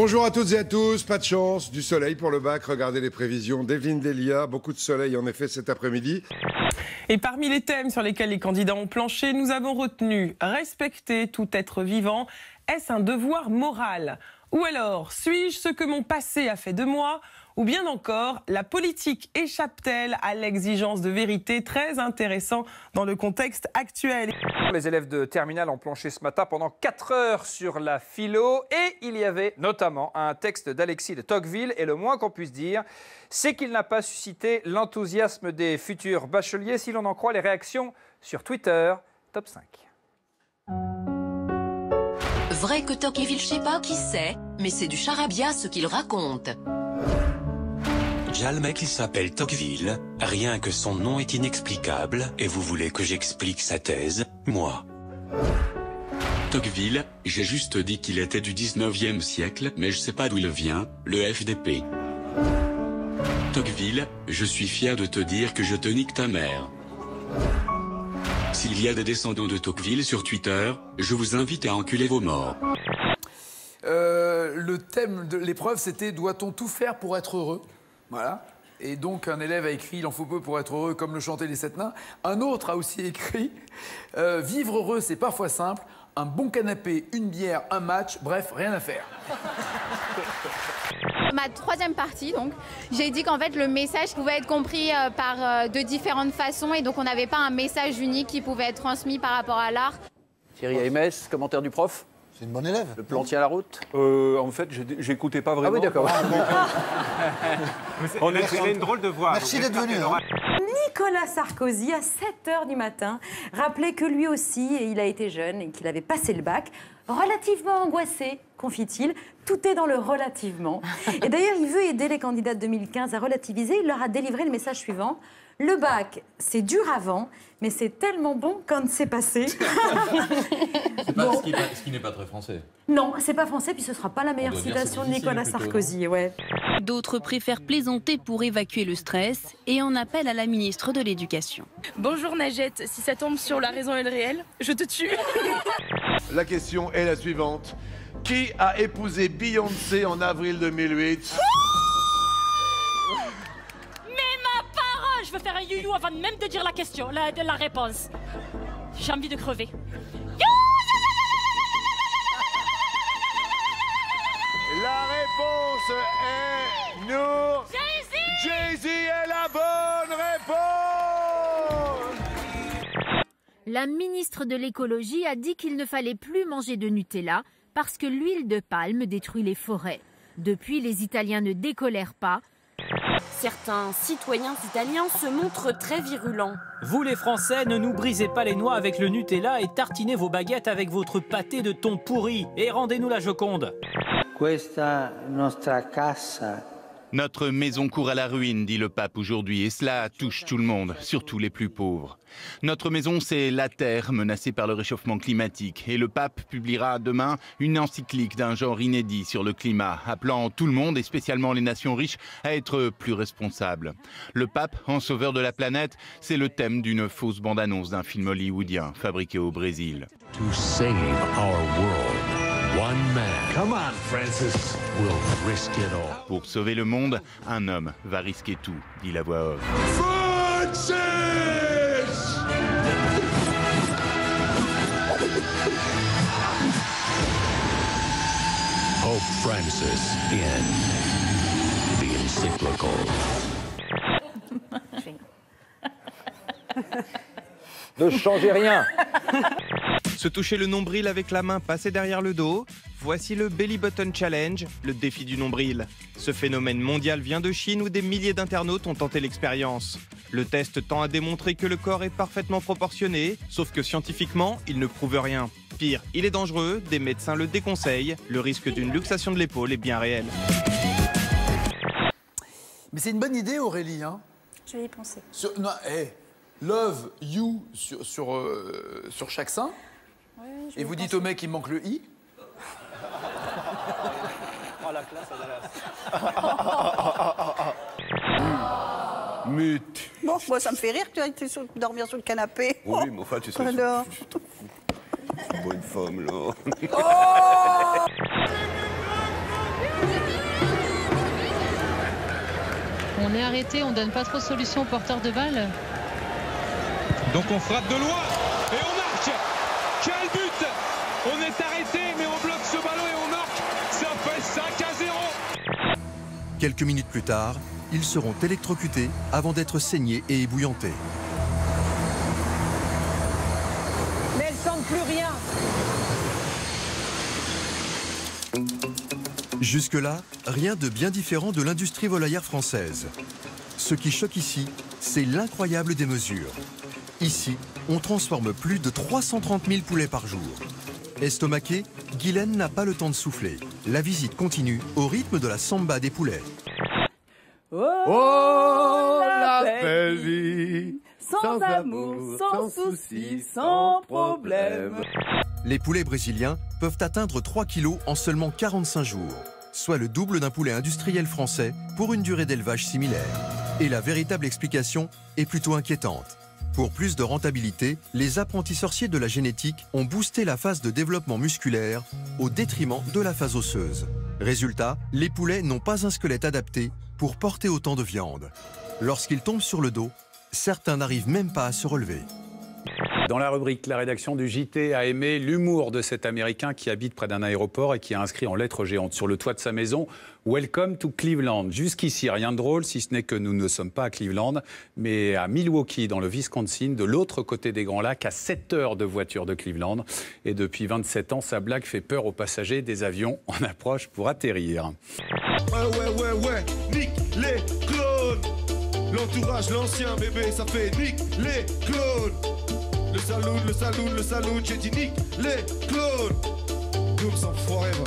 Bonjour à toutes et à tous, pas de chance, du soleil pour le bac, regardez les prévisions d'Evelyne Delia, beaucoup de soleil en effet cet après-midi. Et parmi les thèmes sur lesquels les candidats ont planché, nous avons retenu « Respecter tout être vivant, est-ce un devoir moral ?» Ou alors « Suis-je ce que mon passé a fait de moi ?» Ou bien encore, la politique échappe-t-elle à l'exigence de vérité? Très intéressant dans le contexte actuel. Les élèves de terminale ont planché ce matin pendant 4 heures sur la philo et il y avait notamment un texte d'Alexis de Tocqueville et le moins qu'on puisse dire, c'est qu'il n'a pas suscité l'enthousiasme des futurs bacheliers si l'on en croit les réactions sur Twitter. Top 5. Vrai que Tocqueville, je sais pas qui c'est, mais c'est du charabia ce qu'il raconte. Déjà le mec il s'appelle Tocqueville, rien que son nom est inexplicable, et vous voulez que j'explique sa thèse, moi. Tocqueville, j'ai juste dit qu'il était du 19e siècle, mais je sais pas d'où il vient, le FDP. Tocqueville, je suis fier de te dire que je te nique ta mère. S'il y a des descendants de Tocqueville sur Twitter, je vous invite à enculer vos morts. Le thème de l'épreuve, c'était « Doit-on tout faire pour être heureux ?» Voilà. Et donc, un élève a écrit « Il en faut peu pour être heureux, comme le chantaient les sept nains ». Un autre a aussi écrit « Vivre heureux, c'est parfois simple. Un bon canapé, une bière, un match, bref, rien à faire. » Ma troisième partie, donc, j'ai dit qu'en fait, le message pouvait être compris de différentes façons et donc on n'avait pas un message unique qui pouvait être transmis par rapport à l'art. Thierry Aimès, commentaire du prof. C'est une bonne élève. Le plan tient la route. En fait, j'écoutais pas vraiment. Ah oui, d'accord. On a tiré une drôle de voix. Merci d'être venu. Nicolas Sarkozy, à 7h du matin, rappelait que lui aussi, il a été jeune et qu'il avait passé le bac. Relativement angoissé, confie-t-il. Tout est dans le relativement. Et d'ailleurs, il veut aider les candidats de 2015 à relativiser. Il leur a délivré le message suivant. Le bac, c'est dur avant, mais c'est tellement bon quand c'est passé. Ce qui n'est pas très français. Non, c'est pas français, puis ce sera pas la meilleure citation de Nicolas Sarkozy. Ouais. D'autres préfèrent plaisanter pour évacuer le stress et en appellent à la ministre de l'Éducation. Bonjour Najette, si ça tombe sur La raison et le réel, je te tue. La question est la suivante. Qui a épousé Beyoncé en avril 2008 ? Je veux faire un you-you avant même de dire la question, la réponse. J'ai envie de crever. La réponse est Nour. Jay-Z est la bonne réponse. La ministre de l'écologie a dit qu'il ne fallait plus manger de Nutella parce que l'huile de palme détruit les forêts. Depuis, les Italiens ne décolèrent pas. Certains citoyens italiens se montrent très virulents. Vous les Français, ne nous brisez pas les noix avec le Nutella et tartinez vos baguettes avec votre pâté de thon pourri. Et rendez-nous la Joconde. Questa nostra casa. Notre maison court à la ruine, dit le pape aujourd'hui, et cela touche tout le monde, surtout les plus pauvres. Notre maison, c'est la Terre, menacée par le réchauffement climatique. Et le pape publiera demain une encyclique d'un genre inédit sur le climat, appelant tout le monde, et spécialement les nations riches, à être plus responsables. Le pape, en sauveur de la planète, c'est le thème d'une fausse bande-annonce d'un film hollywoodien fabriqué au Brésil. To save our world. One man, come on, Francis, will risk it all. Pour sauver le monde, un homme va risquer tout, dit la voix off. Francis! Pope Francis in the encyclical. Ne changez rien. Se toucher le nombril avec la main passée derrière le dos, voici le Belly Button Challenge, le défi du nombril. Ce phénomène mondial vient de Chine où des milliers d'internautes ont tenté l'expérience. Le test tend à démontrer que le corps est parfaitement proportionné, sauf que scientifiquement, il ne prouve rien. Pire, il est dangereux, des médecins le déconseillent, le risque d'une luxation de l'épaule est bien réel. Mais c'est une bonne idée, Aurélie. Hein. Je vais y penser. Non, love you sur chaque sein. Ouais, et vous dites au mec qu'il manque le i. Oh la classe, Adalas. Mais bon, moi ça me fait rire que tu ailles dormir sur le canapé. Oui, mais enfin, tu sais. Alors. Bonne femme, là. Oh On est arrêté, on donne pas trop de solutions aux porteurs de balles. Donc on frappe de loin et on marque. Quel but! On est arrêté mais on bloque ce ballon et on marque. Ça fait 5-0. Quelques minutes plus tard, ils seront électrocutés avant d'être saignés et ébouillantés. Mais elles sentent plus rien. Jusque-là, rien de bien différent de l'industrie volaillère française. Ce qui choque ici, c'est l'incroyable démesure. Ici, on transforme plus de 330 000 poulets par jour. Estomaqué, Guylaine n'a pas le temps de souffler. La visite continue au rythme de la samba des poulets. Oh, la belle vie, sans amour, sans soucis, sans problème. Les poulets brésiliens peuvent atteindre 3 kilos en seulement 45 jours, soit le double d'un poulet industriel français pour une durée d'élevage similaire. Et la véritable explication est plutôt inquiétante. Pour plus de rentabilité, les apprentis sorciers de la génétique ont boosté la phase de développement musculaire au détriment de la phase osseuse. Résultat, les poulets n'ont pas un squelette adapté pour porter autant de viande. Lorsqu'ils tombent sur le dos, certains n'arrivent même pas à se relever. Dans la rubrique, la rédaction du JT a aimé l'humour de cet Américain qui habite près d'un aéroport et qui a inscrit en lettres géantes sur le toit de sa maison « Welcome to Cleveland ». Jusqu'ici, rien de drôle, si ce n'est que nous ne sommes pas à Cleveland, mais à Milwaukee, dans le Wisconsin, de l'autre côté des Grands Lacs, à 7 heures de voiture de Cleveland. Et depuis 27 ans, sa blague fait peur aux passagers des avions en approche pour atterrir. Ouais, nique les clones. L'entourage, l'ancien bébé, ça fait nique les clones. Le saloon, j'ai dit nique les clones. Nous sommes forever.